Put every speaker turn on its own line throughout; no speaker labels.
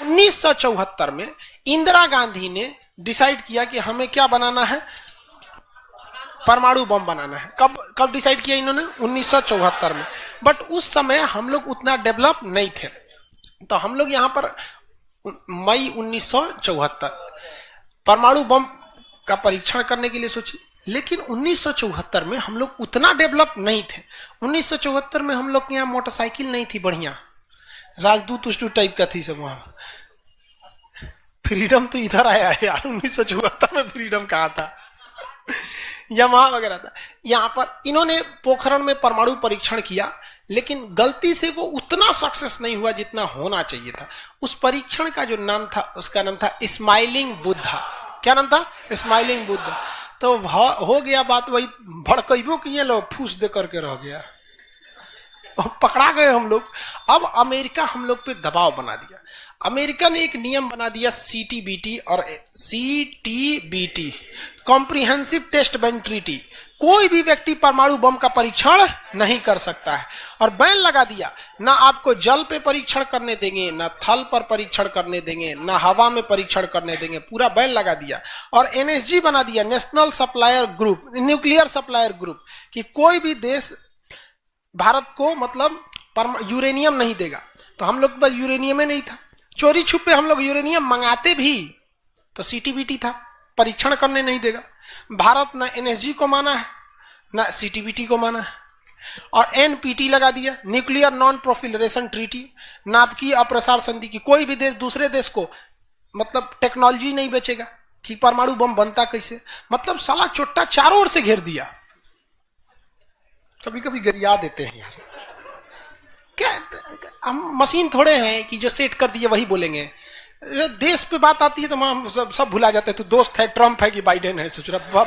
1974 में इंदिरा गांधी ने डिसाइड किया कि हमें क्या बनाना है, परमाणु बम बनाना है। कब डिसाइड किया इन्होंने? 1974 में। बट उस समय हम लोग उतना डेवलप नहीं थे, तो हम लोग यहां पर मई 1974 परमाणु बम का परीक्षण करने के लिए सोचे। लेकिन 1974 में हम लोग उतना डेवलप नहीं थे। 1974 में हम लोग के यहाँ मोटरसाइकिल नहीं थी बढ़िया, राजदूत उष्टू टाइप का थी सब। वहां फ्रीडम तो इधर आया है यार, 1974 में फ्रीडम कहां था? यमहा वगैरह था। यहां पर इन्होंने पोखरण में परमाणु परीक्षण किया, लेकिन गलती से वो उतना सक्सेस नहीं हुआ जितना होना चाहिए था। उस परीक्षण का जो नाम था, उसका नाम था स्माइलिंग बुद्धा। क्या नाम था? स्माइलिंग बुद्धा। तो हो गया बात वही, भड़कइबो किए लोग, फूस दे करके रह गया, पकड़ा गए हम लोग। अब अमेरिका हम लोग पे दबाव बना दिया। अमेरिका ने एक नियम बना दिया, सीटीबीटी और CTBT, comprehensive test ban treaty. कोई भी व्यक्ति परमाणु बम का परीक्षण नहीं कर सकता है, और बैन लगा दिया। ना आपको जल पे परीक्षण करने देंगे, ना थल पर परीक्षण करने देंगे, ना हवा में परीक्षण करने देंगे, पूरा बैन लगा दिया। और एनएसजी बना दिया, national supplier group, nuclear supplier group, कि कोई भी देश भारत को मतलब यूरेनियम नहीं देगा। तो हम लोग पास यूरेनियम नहीं था, चोरी छुपे हम लोग यूरेनियम मंगाते भी तो सीटीबीटी था, परीक्षण करने नहीं देगा। भारत ना एनएसजी को माना है, ना सीटीबीटी को माना है। और एनपीटी लगा दिया, न्यूक्लियर नॉन प्रोफिलरेशन ट्रीटी, नाभिकीय अप्रसार संधि, की कोई भी देश दूसरे देश को मतलब टेक्नोलॉजी नहीं बेचेगा कि परमाणु बम बनता कैसे। मतलब साला चोट्टा चारों ओर से घेर दिया। कभी कभी गरिया देते हैं यार, क्या हम मशीन थोड़े हैं कि जो सेट कर दिए वही बोलेंगे। देश पे बात आती है तो हम सब भुला जाते हैं। तू दोस्त है, ट्रंप है कि बाइडेन है, सोच रहा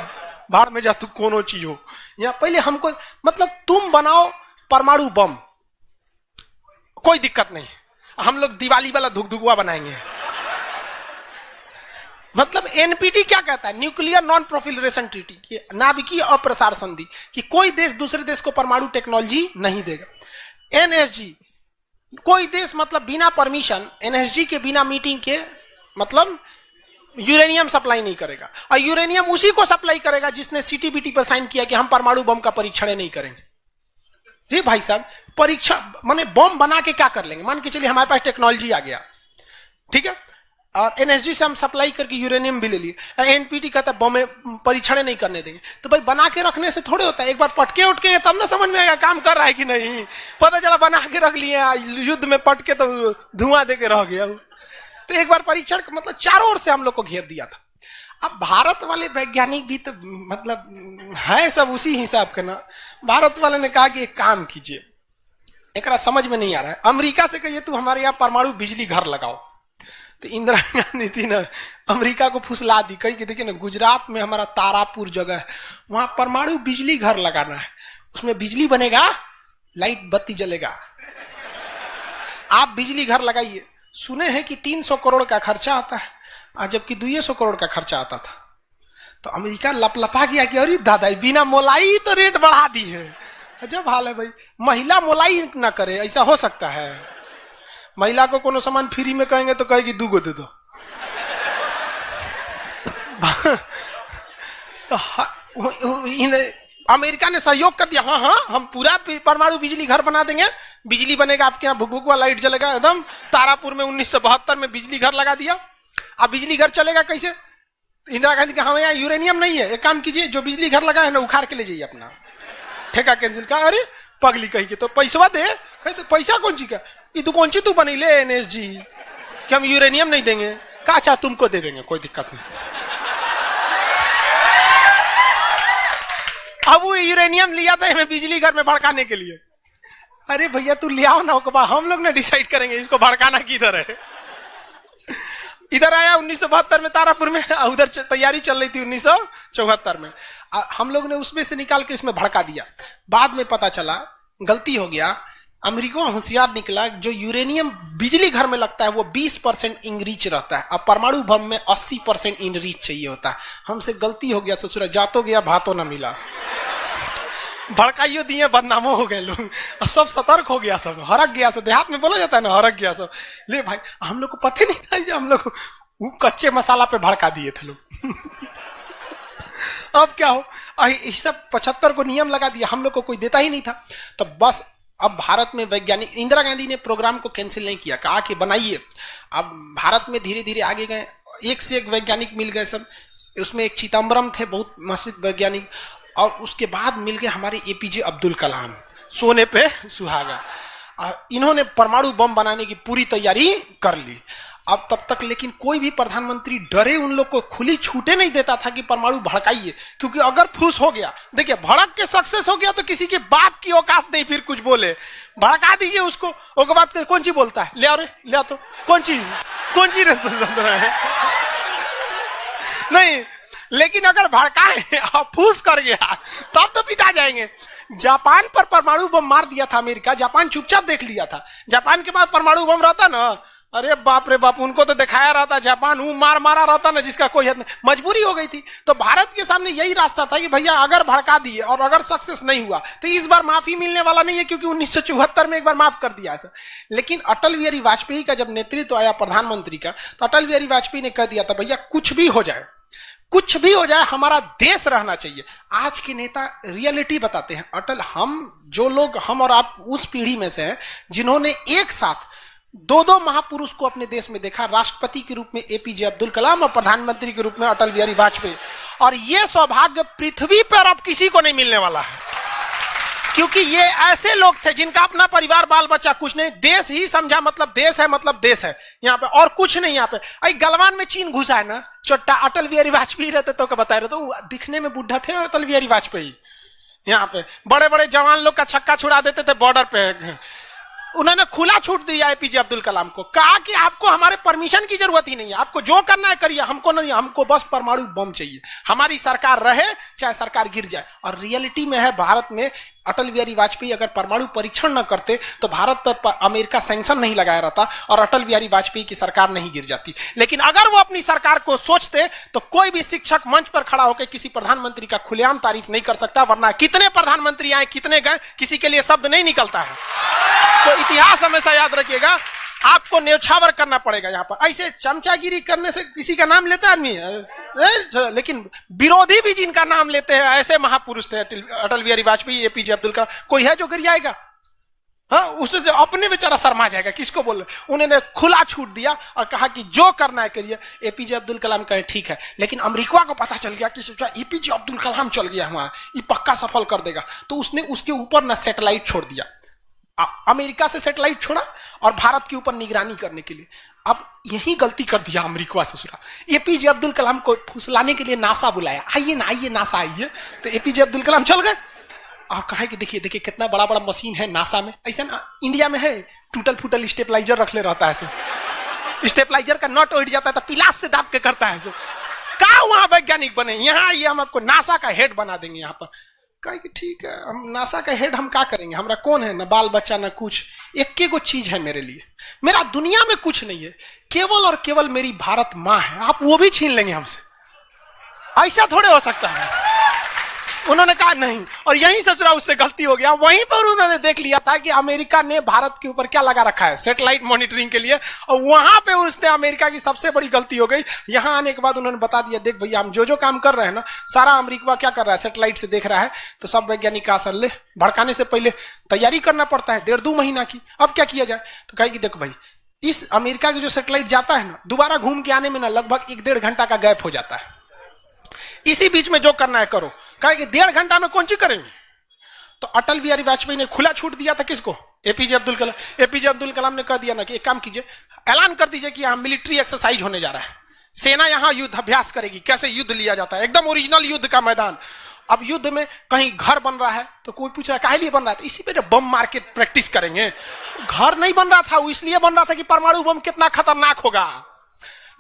बाहर में जा, तू कोनो चीज हो। या पहले हमको मतलब तुम बनाओ परमाणु बम, कोई दिक्कत नहीं, हम लोग दिवाली वाला धुकधुकुआ बनाएंगे। मतलब एनपीटी क्या कहता है? न्यूक्लियर नॉन प्रोफिलरेशन ट्रीटी, नाभिकीय अप्रसार संधि, कि कोई देश दूसरे देश को परमाणु टेक्नोलॉजी नहीं देगा। एनएसजी, कोई देश मतलब बिना परमिशन, एनएसजी के बिना मीटिंग के मतलब यूरेनियम सप्लाई नहीं करेगा। और यूरेनियम उसी को सप्लाई करेगा जिसने सीटीबीटी पर साइन किया कि हम परमाणु बम का परीक्षण नहीं करेंगे। जी भाई साहब, परीक्षा माने बम बना के क्या कर लेंगे? मान के चलिए हमारे पास टेक्नोलॉजी आ गया, ठीक है, और एनएसजी से हम सप्लाई करके यूरेनियम भी ले लिए। एनपीटी कहता है बम परीक्षण नहीं करने देंगे। तो भाई बना के रखने से थोड़े होता है, एक बार पटके उठके तब ना समझ में आएगा काम कर रहा है कि नहीं। पता चला बना के रख लिए, युद्ध में पटके तो धुआं दे के रह गया। तो एक बार परीक्षण मतलब चारों ओर से हम लोग को घेर दिया था। अब भारत वाले वैज्ञानिक भी तो मतलब है सब उसी हिसाब के ना। भारत वाले ने कहा कि एक काम कीजिए, एक समझ में नहीं आ रहा है, अमेरिका से कहिए तू हमारे यहाँ परमाणु बिजली घर लगाओ। तो इंदिरा गांधी थी ना, अमेरिका को फुसला दी, कही कि देखिए ना, गुजरात में हमारा तारापुर जगह है, वहां परमाणु बिजली घर लगाना है, उसमें बिजली बनेगा, लाइट बत्ती जलेगा, आप बिजली घर लगाइए। सुने हैं कि 300 करोड़ का खर्चा आता है, जबकि 200 करोड़ का खर्चा आता था। तो अमेरिका लपलपा गया कि अरे दादा, बिना मोलाई तो रेट बढ़ा दी है। अजब हाल है भाई, महिला मोलाई ना करे, ऐसा हो सकता है? महिला को कोनो सामान फ्री में कहेंगे तो कहेगी 2 गो दे दो। तो अमेरिका ने सहयोग कर दिया, हाँ हम पूरा परमाणु बिजली घर बना देंगे, बिजली बनेगा, आपके यहाँ भुकभुकवा लाइट जलेगा एकदम। तारापुर में 1972 में बिजली घर लगा दिया। अब बिजली घर चलेगा कैसे? इंदिरा गांधी का हमें यहाँ यूरेनियम नहीं है, एक काम कीजिए, जो बिजली घर लगा है ना उखाड़ के ले जाइए, अपना ठेका कैंसिल का। अरे पगली कही के तो पैसा दे, तो पैसा कौन ची का, ये तू कौन सी तू बनी ले एनएसजी कि हम यूरेनियम नहीं देंगे, का चाह तुमको दे देंगे, कोई दिक्कत नहीं। अब वो यूरेनियम लिया था हमें बिजली घर में भड़काने के लिए। अरे भैया तू ले आओ ना, हम लोग ने डिसाइड करेंगे इसको भड़काना किधर है। इधर आया 1972 में तारापुर में, उधर तैयारी चल रही थी 1974 में। हम लोग ने उसमें से निकाल के इसमें भड़का दिया। बाद में पता चला गलती हो गया, अमेरिका होशियार निकला, जो यूरेनियम बिजली घर में लगता है वो 20% इनरिच रहता है, अब परमाणु बम में 80% इनरिच चाहिए होता है। हमसे गलती हो गया, ससुरा जातो गया भातो ना मिला। भड़काइयो दिए, बदनामो हो गए लोग, और सब सतर्क हो गया, सब हरक गया। सब देहात में बोला जाता है ना, हरक गया सब। ले भाई, हम लोग को पता नहीं था कि हम लोग वो कच्चे मसाला पे भड़का दिए थे लोग। अब क्या हो, इस सब 75 को नियम लगा दिया, हम लोग को कोई देता ही नहीं था। तो बस अब भारत में वैज्ञानिक, इंदिरा गांधी ने प्रोग्राम को कैंसिल नहीं किया, कहा कि बनाइए। अब भारत में धीरे धीरे आगे गए, एक से एक वैज्ञानिक मिल गए सब। उसमें एक चिदम्बरम थे, बहुत मशहूर वैज्ञानिक, और उसके बाद मिल गए हमारे एपीजे अब्दुल कलाम, सोने पे सुहागा। इन्होंने परमाणु बम बनाने की पूरी तैयारी कर ली। अब तब तक लेकिन कोई भी प्रधानमंत्री डरे उन लोग को खुली छूटे नहीं देता था कि परमाणु भड़काइए, क्योंकि अगर फूस हो गया, देखिए भड़क के सक्सेस हो गया तो किसी के बाप की औकात नहीं फिर कुछ बोले। भड़का दीजिए उसको, उसके बाद कौन सी बोलता है, ले आओ रे, ले आओ तो कौन सी है नहीं। लेकिन अगर भड़काए और फूस कर गया तब तो पिटा जाएंगे। जापान पर परमाणु बम मार दिया था अमेरिका, जापान चुपचाप देख लिया था। जापान के पास परमाणु बम रहता ना, अरे बाप रे बाप, उनको तो दिखाया रहता जापान, वो मारा रहता ना जिसका कोई हद नहीं। मजबूरी हो गई थी। तो भारत के सामने यही रास्ता था कि भैया अगर भड़का दिए और अगर सक्सेस नहीं हुआ तो इस बार माफी मिलने वाला नहीं है, क्योंकि 1974 में एक बार माफ कर दिया था। लेकिन अटल बिहारी वाजपेयी का जब नेतृत्व आया प्रधानमंत्री का, तो अटल बिहारी वाजपेयी ने कह दिया था भैया कुछ भी हो जाए, कुछ भी हो जाए, हमारा देश रहना चाहिए। आज के नेता रियलिटी बताते हैं। अटल, हम और आप उस पीढ़ी में से हैं जिन्होंने एक साथ दो महापुरुष को अपने देश में देखा, राष्ट्रपति के रूप में एपीजे अब्दुल कलाम और प्रधानमंत्री के रूप में अटल बिहारी वाजपेयी। और यह सौभाग्य पृथ्वी पर अब किसी को नहीं मिलने वाला है, क्योंकि ये ऐसे लोग थे जिनका अपना परिवार बाल बच्चा कुछ नहीं, देश ही समझा मतलब देश है, मतलब देश है यहाँ पे, और कुछ नहीं। यहाँ पे गलवान में चीन घुसा है ना, छोटा अटल बिहारी वाजपेयी रहते तो बता रहे, तो दिखने में बुढ़ा थे अटल बिहारी वाजपेयी। यहाँ पे बड़े बड़े जवान लोग का छक्का छुड़ा देते थे बॉर्डर पे। उन्होंने खुला छूट दिया एपीजे अब्दुल कलाम को, कहा कि आपको हमारे परमिशन की जरूरत ही नहीं है, आपको जो करना है करिए, हमको नहीं, हमको बस परमाणु बम चाहिए, हमारी सरकार रहे चाहे सरकार गिर जाए। और रियलिटी में है, भारत में अटल बिहारी वाजपेयी अगर परमाणु परीक्षण न करते तो भारत पर अमेरिका सैंक्शन नहीं लगाया रहता और अटल बिहारी वाजपेयी की सरकार नहीं गिर जाती। लेकिन अगर वो अपनी सरकार को सोचते तो कोई भी शिक्षक मंच पर खड़ा होकर किसी प्रधानमंत्री का खुलेआम तारीफ नहीं कर सकता, वरना कितने प्रधानमंत्री आए, कितने गए, किसी के लिए शब्द नहीं निकलता है। तो इतिहास हमेशा याद रखिएगा, आपको न्यौछावर करना पड़ेगा। यहाँ पर ऐसे चमचागिरी करने से किसी का नाम लेता आदमी, लेकिन विरोधी भी जिनका नाम लेते हैं ऐसे महापुरुष थे अटल बिहारी वाजपेयी, एपीजे अब्दुल कलाम। कोई है जो गिरियाएगा? हाँ, उसे जो अपने बेचारा शर्मा जाएगा, किसको बोल रहे। उन्होंने खुला छूट दिया और कहा कि जो करना है करिए। एपीजे अब्दुल कलाम कहे ठीक है, लेकिन अमेरिका को पता चल गया कि सोचा एपीजे अब्दुल कलाम चल गया वहां, ये पक्का सफल कर देगा, तो उसने उसके ऊपर ना सैटेलाइट छोड़ दिया। अमेरिका से सैटेलाइट छोड़ा और भारत के ऊपर निगरानी करने के लिए। अब यही गलती कर दिया अमेरिका से सुना। एपीजे अब्दुल कलाम को फुसलाने के लिए नासा बुलाया, आइए ना, आइए नासा आइए। तो एपीजे अब्दुल कलाम चल गए और कहा कि देखिए देखिए कितना बड़ा बड़ा मशीन है नासा में। ऐसा ना इंडिया में है, टूटल फूटल स्टेबलाइजर रख ले रहता है, स्टेबलाइजर का नट उठ जाता है तो पिलास से दाब के करता है। कहा वहां वैज्ञानिक बने, यहाँ आइए, हम आपको नासा का हेड बना देंगे। यहाँ पर कहा कि ठीक है, हम नासा का हेड हम क्या करेंगे, हमारा कौन है, ना बाल बच्चा ना कुछ, एक को चीज है मेरे लिए, मेरा दुनिया में कुछ नहीं है, केवल और केवल मेरी भारत माँ है, आप वो भी छीन लेंगे हमसे, ऐसा थोड़े हो सकता है। उन्होंने कहा नहीं, और यहीं से चुरा उससे गलती हो गया। वहीं पर उन्होंने देख लिया था कि अमेरिका ने भारत के ऊपर क्या लगा रखा है, सैटेलाइट मॉनिटरिंग के लिए, और वहां पे उसने अमेरिका की सबसे बड़ी गलती हो गई। यहां आने के बाद उन्होंने बता दिया, देख भैया हम जो काम कर रहे हैं ना, सारा अमेरिका क्या कर रहा है, सैटेलाइट से देख रहा है। तो सब वैज्ञानिक का असर ले, भड़काने से पहले तैयारी करना पड़ता है 1.5-2 महीना की। अब क्या किया जाए, तो कहे कि देखो भाई, इस अमेरिका की जो सैटेलाइट जाता है ना, दोबारा घूम के आने में ना लगभग 1-1.5 घंटा का गैप हो जाता है। इसी बीच में जो करना है करो। कहा कि 1.5 घंटा में कौन सी करेंगे। तो अटल बिहारी वाजपेयी ने खुला छूट दिया था किसको, एपीजे अब्दुल कलाम। एपीजे अब्दुल कलाम ने कह दिया ना कि एक काम कीजिए, ऐलान कर दीजिए कि यहाँ मिलिट्री एक्सरसाइज होने जा रहा है, सेना यहाँ युद्ध अभ्यास करेगी, कैसे युद्ध लिया जाता है, एकदम ओरिजिनल युद्ध का मैदान। अब युद्ध में कहीं घर बन रहा है तो कोई पूछ रहा है काहे लिए बन रहा है, तो इसी पे जब बम मार के प्रैक्टिस करेंगे। घर नहीं बन रहा था, वो इसलिए बन रहा था कि परमाणु बम कितना खतरनाक होगा।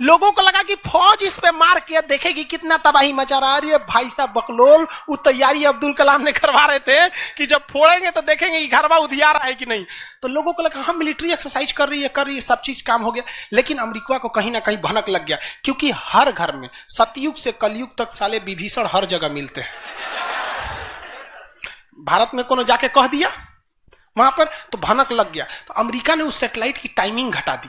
लोगों को लगा कि फौज इस पे मार के देखेगी कितना तबाही मचा रहा है। अरे भाई साहब बकलोल, वो तैयारी अब्दुल कलाम ने करवा रहे थे कि जब फोड़ेंगे तो देखेंगे कि घरवा उधिया रहा है कि नहीं। तो लोगों को लगा हम मिलिट्री एक्सरसाइज कर रही है, सब चीज काम हो गया। लेकिन अमेरिका को कहीं ना कहीं भनक लग गया, क्योंकि हर घर में सतयुग से कलयुग तक साले विभीषण हर जगह मिलते हैं। भारत में कोनो जाके कह दिया वहां पर तो भनक लग गया, तो अमेरिका ने उस सैटेलाइट की टाइमिंग घटा दी।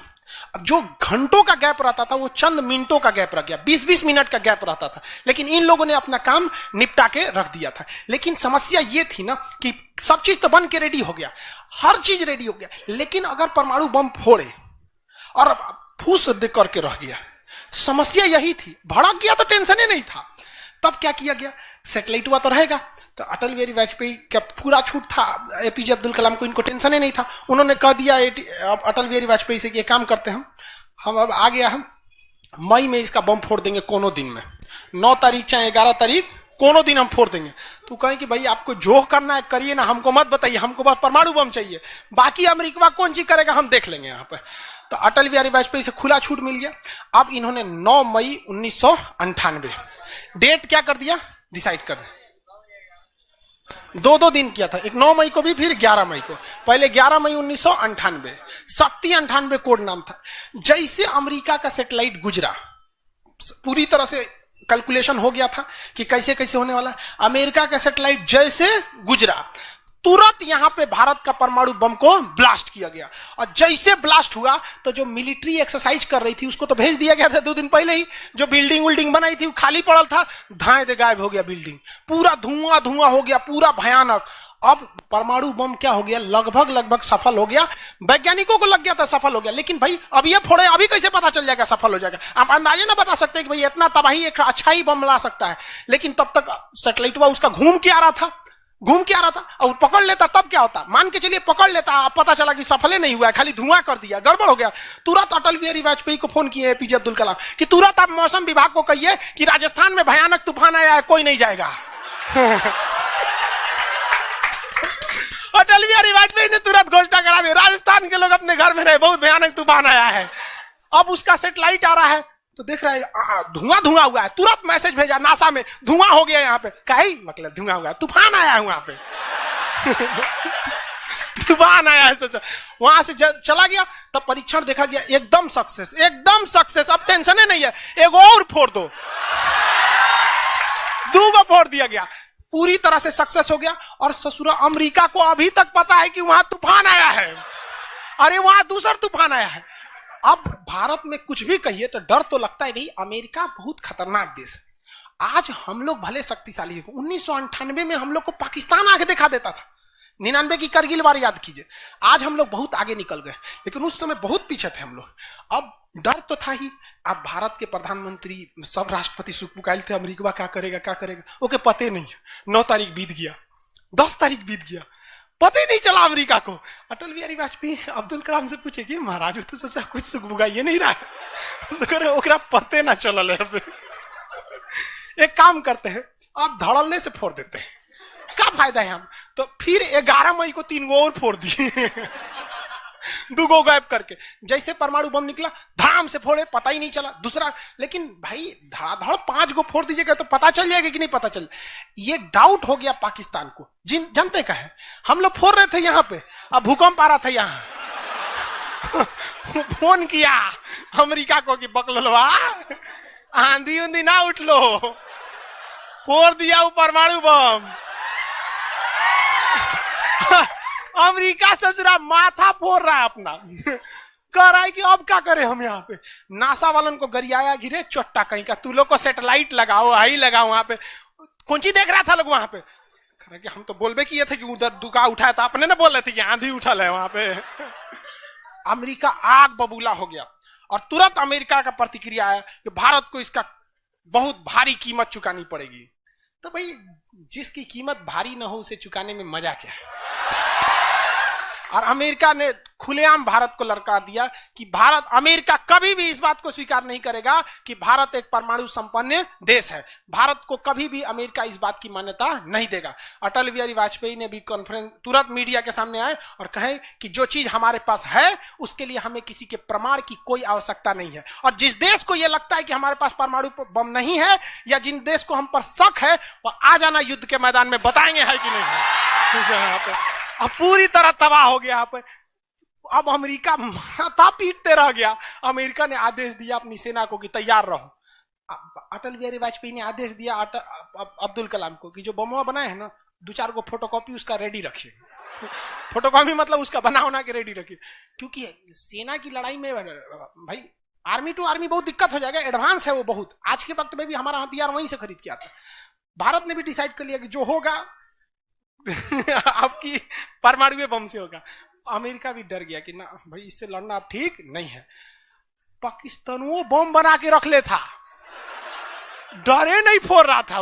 अब जो घंटों का गैप रहता था वो चंद मिनटों का गैप रह गया, 20-20 मिनट का गैप रहता था, लेकिन इन लोगों ने अपना काम निपटा के रख दिया था। लेकिन समस्या ये थी ना कि सब चीज तो बन के रेडी हो गया, हर चीज रेडी हो गया, लेकिन अगर परमाणु बम फोड़े और फूस करके रह गया, समस्या यही थी। भड़क गया तो टेंशन ही नहीं था। तब क्या किया गया, सैटेलाइट हुआ तो रहेगा, तो अटल बिहारी वाजपेयी का पूरा छूट था, एपीजे अब्दुल कलाम को इनको टेंशन ही नहीं था। उन्होंने कह दिया अटल बिहारी वाजपेयी से कि ये काम करते हैं हम अब आ गया, हम मई में इसका बम फोड़ देंगे कोनो दिन में, 9 तारीख चाहे 11 तारीख कोनो दिन हम फोड़ देंगे। तो कहें कि भाई आपको जो करना है करिए ना, हमको मत बताइए, हमको बस परमाणु बम चाहिए, बाकी अमेरिका कौन चीज करेगा हम देख लेंगे यहाँ पर। तो अटल बिहारी वाजपेयी से खुला छूट मिल गया। अब इन्होंने 9 मई 1998 डेट क्या कर दिया, डिसाइड कर, 2 दिन किया था, एक 9 मई को भी, फिर 11 मई को। पहले 11 मई 1998 शक्ति 98 कोड नाम था। जैसे अमेरिका का सैटेलाइट गुजरा, पूरी तरह से कैलकुलेशन हो गया था कि कैसे कैसे होने वाला है। अमेरिका का सैटेलाइट जैसे गुजरा तुरंत यहां पे भारत का परमाणु बम को ब्लास्ट किया गया, और जैसे ब्लास्ट हुआ तो जो मिलिट्री एक्सरसाइज कर रही थी उसको तो भेज दिया गया था 2 दिन पहले ही। जो बिल्डिंग विल्डिंग बनाई थी वो खाली पड़ल था, धाए दे गायब हो गया बिल्डिंग, पूरा धुआं धुआं हो गया, पूरा भयानक। अब परमाणु बम क्या हो गया, लगभग सफल हो गया। वैज्ञानिकों को लग गया था सफल हो गया, लेकिन भाई अब ये फोड़े, अभी कैसे पता चल जाएगा सफल हो जाएगा। आप अंदाजे ना बता सकते कि भाई इतना तबाही एक अच्छा ही बम ला सकता है। लेकिन तब तक सैटेलाइट उसका घूम के आ रहा था, और पकड़ लेता तब क्या होता, मान के चलिए पकड़ लेता, अब पता चला कि सफल नहीं हुआ, खाली धुआं कर दिया, गड़बड़ हो गया। तुरंत अटल बिहारी वाजपेयी को फोन किए एपीजे अब्दुल कलाम कि तुरंत आप मौसम विभाग को कहिए कि राजस्थान में भयानक तूफान आया है, कोई नहीं जाएगा। अटल बिहारी वाजपेयी ने तुरंत घोषणा करा दी, राजस्थान के लोग अपने घर में रहे, बहुत भयानक तूफान आया है। अब उसका सैटेलाइट आ रहा है तो देख रहा है धुआं धुआं हुआ है, तुरंत मैसेज भेजा नासा में, धुआं हो गया यहाँ पे, काहे मतलब धुआं हुआ है, तूफान आया है वहां पे। तूफान आया है, सोचा वहां से चला गया, तब परीक्षण देखा गया, एकदम सक्सेस। अब टेंशन ही नहीं है, एक और फोड़ दो, 2 फोड़ दिया गया, पूरी तरह से सक्सेस हो गया। और ससुरा अमेरिका को अभी तक पता है कि वहां तूफान आया है, अरे वहां दूसरा तूफान आया है। अब भारत में कुछ भी कहिए तो डर तो लगता है, भाई अमेरिका बहुत खतरनाक देश है। आज हम लोग भले शक्तिशाली है, 1998 में हम लोग को पाकिस्तान आगे दिखा देता था, 99 की करगिल वार याद कीजिए। आज हम लोग बहुत आगे निकल गए, लेकिन उस समय बहुत पीछे थे हम लोग। अब डर तो था ही। अब भारत के प्रधानमंत्री सब राष्ट्रपति सुखपुकाइल थे, अमेरिका क्या करेगा, ओके पते नहीं। 9 तारीख बीत गया, 10 तारीख बीत गया, पता ही नहीं चला अमेरिका को। अटल बिहारी वाजपेयी अब्दुल कलाम से पूछे कि महाराज तो सोचा कुछ सुखबुगाइए नहीं रहा, तो ओकरा पते ना चलल है। एक काम करते हैं, आप धड़ल्ले से फोड़ देते हैं, क्या फायदा है हम। तो फिर 11 मई को 3 और फोड़ दिए, 2 गायब करके। जैसे परमाणु बम निकला धाम से फोड़े, पता ही नहीं चला दूसरा। लेकिन भाई धड़ाधड़ 5 फोड़ दीजिएगा तो पता चल जाएगा कि नहीं पता चल। ये डाउट हो गया पाकिस्तान को, जनते का है। हम लोग फोड़ रहे थे यहाँ पे, अब भूकंप आ रहा था यहाँ। फोन किया अमेरिका को कि बकलवा आंधी उंधी ना उठ लो, फोड़ दिया वो परमाणु बम। अमेरिका ससुरा माथा फोड़ रहा है अपना, कह रहा है कि अब क्या करें हम। यहाँ पे नासा वालन को गरियाया, गिरे चोट्टा कहीं का, तू लोग को सैटेलाइट लगाओ, हाई लगाओ। वहां पे कौन चीज देख रहा था लोग वहां पे, कि हम तो बोलबे किए थे कि उधर दुका उठाया था, अपने ना बोल रहे थे कि आंधी उठल है वहां पे। अमेरिका आग बबूला हो गया, और तुरंत अमेरिका का प्रतिक्रिया आया कि भारत को इसका बहुत भारी कीमत चुकानी पड़ेगी। तो भाई जिसकी कीमत भारी ना हो उसे चुकाने में मजा क्या है। और अमेरिका ने खुलेआम भारत को लड़का दिया कि अमेरिका कभी भी इस बात को स्वीकार नहीं करेगा कि भारत एक परमाणु संपन्न देश है। भारत को कभी भी अमेरिका इस बात की मान्यता नहीं देगा। अटल बिहारी वाजपेयी ने भी कॉन्फ्रेंस तुरंत मीडिया के सामने आए और कहे कि जो चीज हमारे पास है उसके लिए हमें किसी के प्रमाण की कोई आवश्यकता नहीं है, और जिस देश को यह लगता है कि हमारे पास परमाणु बम नहीं है या जिन देश को हम पर शक है वो आ जाना युद्ध के मैदान में, बताएंगे है कि नहीं है। अब पूरी तरह तबाह हो गया यहाँ पे। अब अमेरिका माथा पीटते रह गया। अमेरिका ने आदेश दिया अपनी सेना को कि तैयार रहो। अटल बिहारी वाजपेयी ने आदेश दिया अब्दुल कलाम को कि जो बम बनाए हैं ना दो चार को फोटोकॉपी उसका रेडी रखिए। फोटोकॉपी मतलब उसका बना के रेडी रखिए, क्योंकि सेना की लड़ाई में भाई आर्मी टू आर्मी बहुत दिक्कत हो जाएगा, एडवांस है वो बहुत। आज के वक्त में भी हमारा हथियार वहीं से खरीद के आता है। भारत ने भी डिसाइड कर लिया कि जो होगा आपकी परमाणु बम से होगा। अमेरिका भी डर गया कि ना भाई इससे लड़ना अब ठीक नहीं है। पाकिस्तान वो बम बना के रख ले था, डरे नहीं फोड़ रहा था।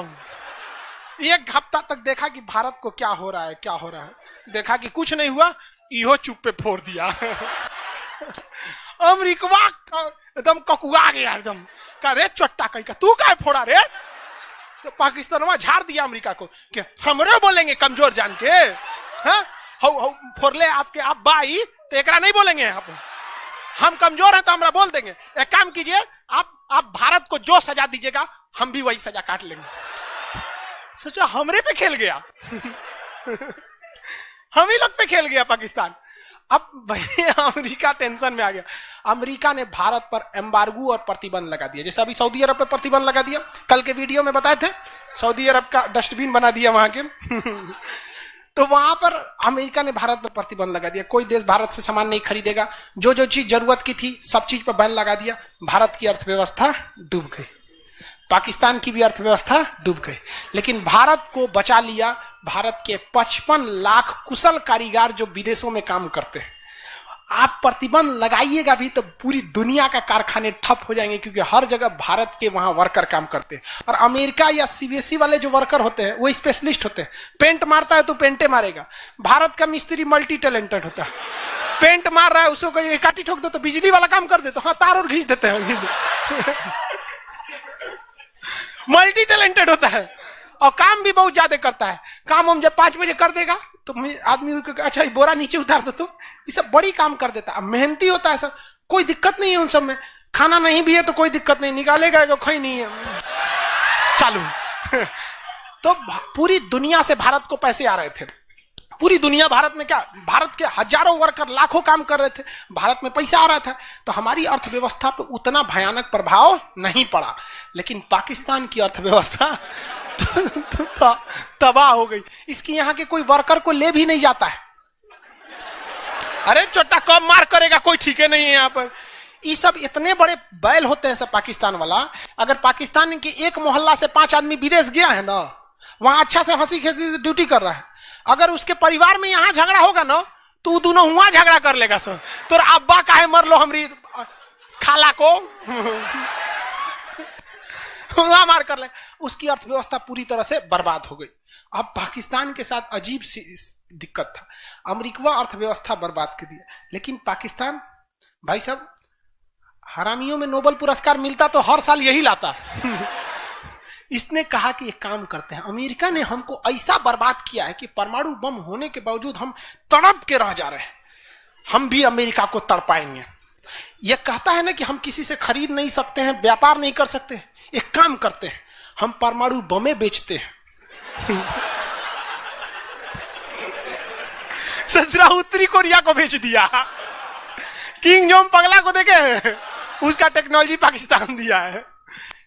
एक हफ्ता तक देखा कि भारत को क्या हो रहा है क्या हो रहा है, देखा कि कुछ नहीं हुआ, इहो चुप पे फोड़ दिया। अमेरिका एकदम ककुआ गया, एकदम का रे चोट्टा कहीं का तू क्या फोड़ा रे। तो पाकिस्तान वहां झाड़ दिया अमेरिका को कि हमरे बोलेंगे कमजोर जान के, हाँ फोड़ ले आपके आप बाई तो एकरा नहीं बोलेंगे, हम कमजोर हैं तो हमरा बोल देंगे। एक काम कीजिए, आप भारत को जो सजा दीजिएगा हम भी वही सजा काट लेंगे। सोचा हमरे पे खेल गया। हम ही लोग पे खेल गया पाकिस्तान। अब भाई अमेरिका टेंशन में आ गया। अमेरिका ने भारत पर एम्बार्गो और प्रतिबंध लगा दिया, जैसे अभी सऊदी अरब पे प्रतिबंध लगा दिया, कल के वीडियो में बताए थे, सऊदी अरब का डस्टबिन बना दिया वहां के। तो वहां पर अमेरिका ने भारत पर प्रतिबंध लगा दिया, कोई देश भारत से सामान नहीं खरीदेगा, जो जो चीज जरूरत की थी सब चीज पर बैन लगा दिया। भारत की अर्थव्यवस्था डूब गई, पाकिस्तान की भी अर्थव्यवस्था डूब गई, लेकिन भारत को बचा लिया भारत के 55 लाख कुशल कारीगर जो विदेशों में काम करते हैं। आप प्रतिबंध लगाइएगा भी तो पूरी दुनिया का कारखाने ठप हो जाएंगे, क्योंकि हर जगह भारत के वहां वर्कर काम करते हैं। और अमेरिका या सीबीएसई वाले जो वर्कर होते हैं वो स्पेशलिस्ट होते हैं, पेंट मारता है तो पेंटे मारेगा। भारत का मिस्त्री मल्टी टैलेंटेड होता है, पेंट मार रहा है उसको काटी ठोक दो तो बिजली वाला काम कर दे, तो हाँ तार और घींच देते हैं। मल्टी टैलेंटेड होता है और काम भी बहुत ज्यादा करता है। काम हम जब 5 बजे कर देगा तो आदमी अच्छा बोरा नीचे उतार दो, तो ये सब बड़ी काम कर देता है, मेहनती होता है सब, कोई दिक्कत नहीं है उन सब में। खाना नहीं भी है तो कोई दिक्कत नहीं, निकालेगा तो खई नहीं है, चालू। तो पूरी दुनिया से भारत को पैसे आ रहे थे, पूरी दुनिया भारत में क्या, भारत के हजारों वर्कर लाखों काम कर रहे थे, भारत में पैसा आ रहा था, तो हमारी अर्थव्यवस्था पे उतना भयानक प्रभाव नहीं पड़ा। लेकिन पाकिस्तान की अर्थव्यवस्था तबाह हो गई। इसकी यहां के कोई वर्कर को ले भी नहीं जाता है। अरे चोटा कब मार करेगा कोई ठीक है नहीं है यहाँ पर। ये सब इतने बड़े बैल होते हैं सब पाकिस्तान वाला। अगर पाकिस्तान के एक मोहल्ला से 5 आदमी विदेश गया है ना, वहां अच्छा से हंसी खेसी ड्यूटी कर रहा है, अगर उसके परिवार में यहां झगड़ा होगा ना तो दोनों वहां झगड़ा कर लेगा सर, तो अब्बा काहे मर लो हमरी खाला को वहां मार कर ले। उसकी अर्थव्यवस्था पूरी तरह से बर्बाद हो गई। अब पाकिस्तान के साथ अजीब सी दिक्कत था, अमेरिका अर्थव्यवस्था बर्बाद कर दिया, लेकिन पाकिस्तान भाई साहब हरामियों में नोबेल पुरस्कार मिलता तो हर साल यही लाता। इसने कहा कि एक काम करते हैं, अमेरिका ने हमको ऐसा बर्बाद किया है कि परमाणु बम होने के बावजूद हम तड़प के रह जा रहे हैं, हम भी अमेरिका को तड़पाएंगे। यह कहता है ना कि हम किसी से खरीद नहीं सकते हैं, व्यापार नहीं कर सकते, एक काम करते हैं हम परमाणु बमें बेचते हैं। ससुरा उत्तरी कोरिया को बेच दिया, किंग जोंग पगला को देखे उसका टेक्नोलॉजी पाकिस्तान दिया है,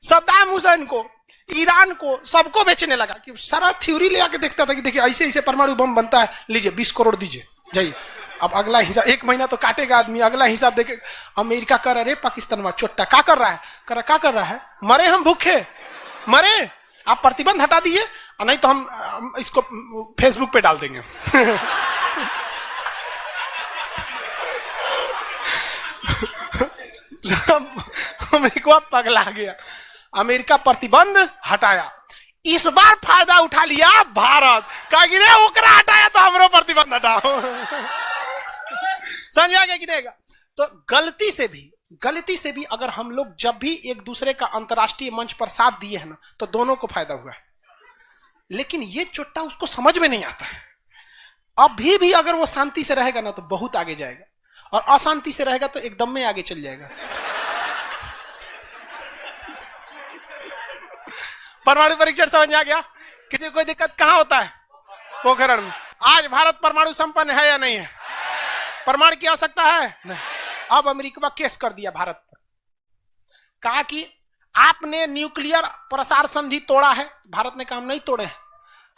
सद्दाम हुसैन को, ईरान को, सबको बेचने लगा कि सारा थ्योरी ले आके देखता था कि देखिए ऐसे ऐसे परमाणु बम बनता है, लीजिए 20 करोड़ दीजिए जाइए। अब अगला हिसाब 1 महीना तो काटेगा आदमी, अगला हिसाब देखे। अमेरिका कर रहा है पाकिस्तान में चोट्टा क्या कर रहा है, क्या कर रहा है, मरे हम भूखे मरे, आप प्रतिबंध हटा दीजिए नहीं तो हम इसको फेसबुक पे डाल देंगे। अमेरिका पगला गया, अमेरिका प्रतिबंध हटाया। इस बार फायदा उठा लिया भारत, कहा कि रे ओकरा हटाया तो हमरो प्रतिबंध हटाओ। समझ आ गया कि देगा। तो गलती से भी अगर हम लोग जब भी एक दूसरे का अंतर्राष्ट्रीय मंच पर साथ दिए हैं ना तो दोनों को फायदा हुआ है, लेकिन ये चोट्टा उसको समझ में नहीं आता है। अभी भी अगर वो शांति से रहेगा ना तो बहुत आगे जाएगा, और अशांति से रहेगा तो एकदम में आगे चल जाएगा। परमाणु परीक्षण समझ में आ गया? किसी कोई दिक्कत कहां होता है? पोखरण में। आज भारत परमाणु संपन्न है या नहीं है? परमाणु की आवश्यकता है नहीं। अब अमेरिका केस कर दिया भारत पर, कहा कि आपने न्यूक्लियर प्रसार संधि तोड़ा है। भारत ने कहा हम नहीं तोड़े हैं,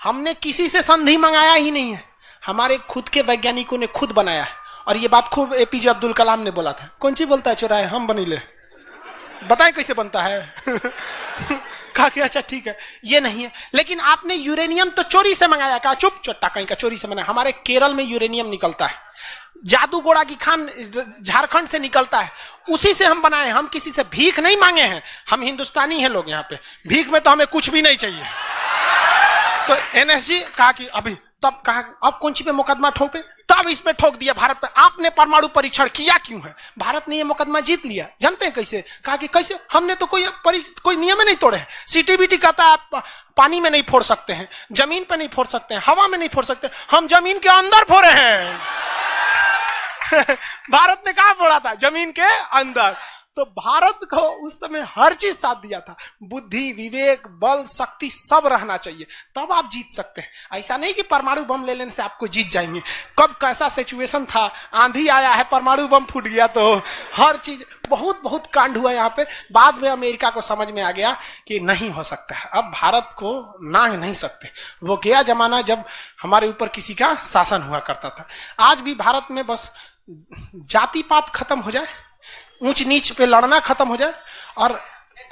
हमने किसी से संधि मंगाया ही नहीं है, हमारे खुद के वैज्ञानिकों ने खुद बनाया है। और ये बात खूब एपीजे अब्दुल कलाम ने बोला था। कौन सी बोलता है चौराहे, हम बनीले, बताएं कैसे बनता है। कहा कि अच्छा ठीक है, ये नहीं है। लेकिन आपने यूरेनियम तो चोरी से मंगाया, कहा चुप चट्टा कहीं का, चोरी से मंगाया। हमारे केरल में यूरेनियम निकलता है, जादूगोड़ा की खान झारखंड से निकलता है, उसी से हम बनाए। हम किसी से भीख नहीं मांगे हैं, हम हिंदुस्तानी हैं लोग, यहाँ पे भीख में तो हमें कुछ भी नहीं चाहिए। तो एनएसजी कहा कि अभी, तब कहा अब कौन सी पे मुकदमा ठोके, तब इस पे ठोक दिया भारत पे, आपने परमाणु परीक्षण किया क्यों है। भारत ने ये मुकदमा जीत लिया, जानते हैं कैसे, कहा कि कैसे, हमने तो कोई नियम नहीं तोड़े हैं। सीटीबीटी कहता है आप पानी में नहीं फोड़ सकते हैं, जमीन पे नहीं फोड़ सकते हैं, हवा में नहीं फोड़ सकते, हम जमीन के अंदर फोड़े हैं। भारत ने कहा फोड़ा था, जमीन के अंदर। तो भारत को उस समय हर चीज साथ दिया था, बुद्धि, विवेक, बल, शक्ति सब रहना चाहिए, तब आप जीत सकते हैं। ऐसा नहीं कि परमाणु बम ले लेने से आपको जीत जाएंगे। कब कैसा सिचुएशन था, आंधी आया है, परमाणु बम फूट गया, तो हर चीज बहुत बहुत कांड हुआ यहाँ पे। बाद में अमेरिका को समझ में आ गया कि नहीं हो सकता है, अब भारत को नांग नहीं सकते। वो गया जमाना जब हमारे ऊपर किसी का शासन हुआ करता था। आज भी भारत में बस जाति पात खत्म हो जाए, ऊंच नीच पे लड़ना खत्म हो जाए, और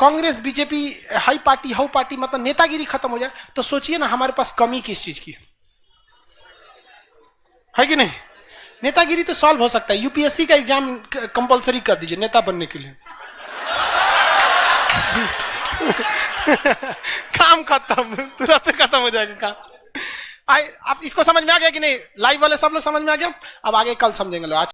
Congress BJP high party how party मतलब नेतागिरी खत्म हो जाए, तो सोचिए ना हमारे पास कमी किस चीज की है कि नहीं। नेतागिरी तो सॉल्व हो सकता है, यूपीएससी का एग्जाम कंपलसरी कर दीजिए नेता बनने के लिए। काम खत्म, तुरंत खत्म हो जाएगा काम। आप इसको समझ में आ गया कि नहीं, लाइव वाले सब लोग समझ में आ गया। अब आगे कल समझेंगे लोग। आज